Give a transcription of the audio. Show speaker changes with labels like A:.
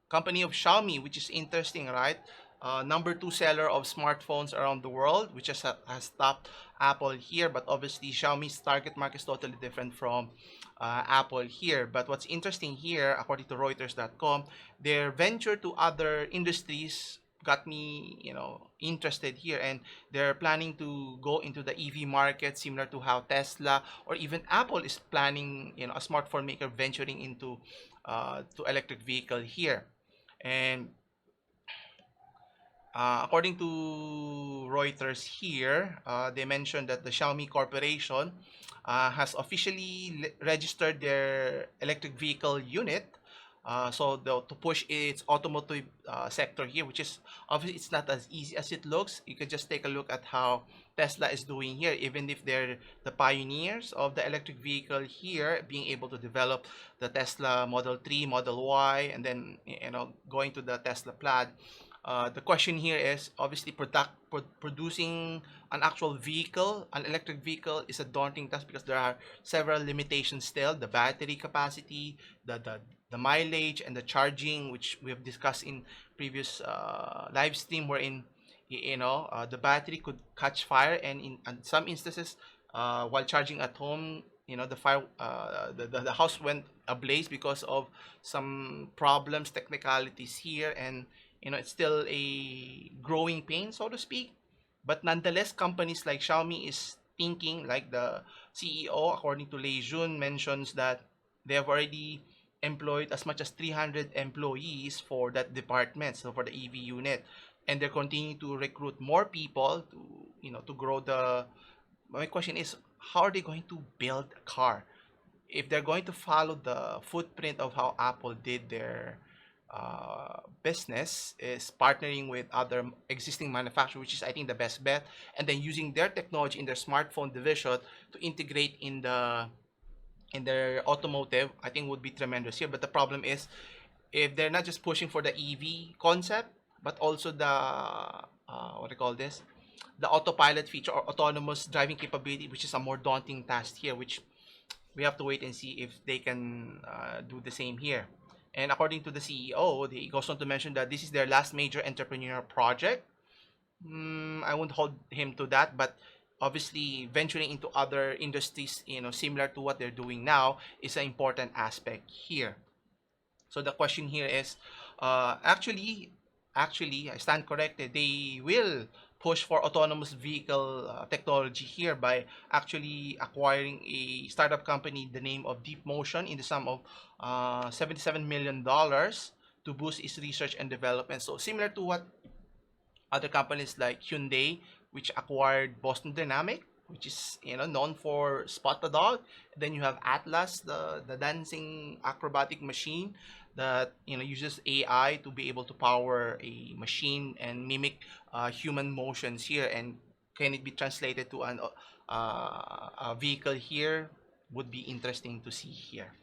A: company of Xiaomi, which is interesting, right? Number two seller of smartphones around the world, which has topped Apple here. But obviously, Xiaomi's target market is totally different from Apple here. But what's interesting here, according to Reuters.com, their venture to other industries got me, interested here, and they're planning to go into the EV market, similar to how Tesla or even Apple is planning, a smartphone maker venturing into to electric vehicle here. And according to Reuters here, they mentioned that the Xiaomi Corporation has officially registered their electric vehicle unit. To push its automotive sector here, which is obviously it's not as easy as it looks. You can just take a look at how Tesla is doing here, even if they're the pioneers of the electric vehicle here, being able to develop the Tesla Model 3, Model Y, and then going to the Tesla Plaid. The question here is obviously producing an actual vehicle, an electric vehicle, is a daunting task because there are several limitations still. The battery capacity, the mileage, and the charging, which we have discussed in previous live stream, wherein the battery could catch fire, and in some instances, while charging at home, the fire, the house went ablaze because of some problems, technicalities here, and it's still a growing pain, so to speak. But nonetheless, companies like Xiaomi is thinking, like the CEO, according to Lei Jun, mentions that they have already employed as much as 300 employees for that department, so for the EV unit, and they're continuing to recruit more people to to grow the. My question is, how are they going to build a car if they're going to follow the footprint of how Apple did their business, is partnering with other existing manufacturers, which is, I think, the best bet, and then using their technology in their smartphone division to integrate in their automotive, I think would be tremendous here. But the problem is, if they're not just pushing for the EV concept, but also the what do you call this, the autopilot feature or autonomous driving capability, which is a more daunting task here, which we have to wait and see if they can do the same here. And according to the CEO, he goes on to mention that this is their last major entrepreneurial project. I won't hold him to that, but obviously venturing into other industries, similar to what they're doing now, is an important aspect here. So the question here is, actually, I stand corrected. They will push for autonomous vehicle technology here by actually acquiring a startup company, the name of Deep Motion, in the sum of $77 million to boost its research and development. So similar to what other companies like Hyundai, which acquired Boston Dynamic, which is known for Spot the Dog. Then you have Atlas, the dancing acrobatic machine that uses AI to be able to power a machine and mimic human motions here, and can it be translated to a vehicle here, would be interesting to see here.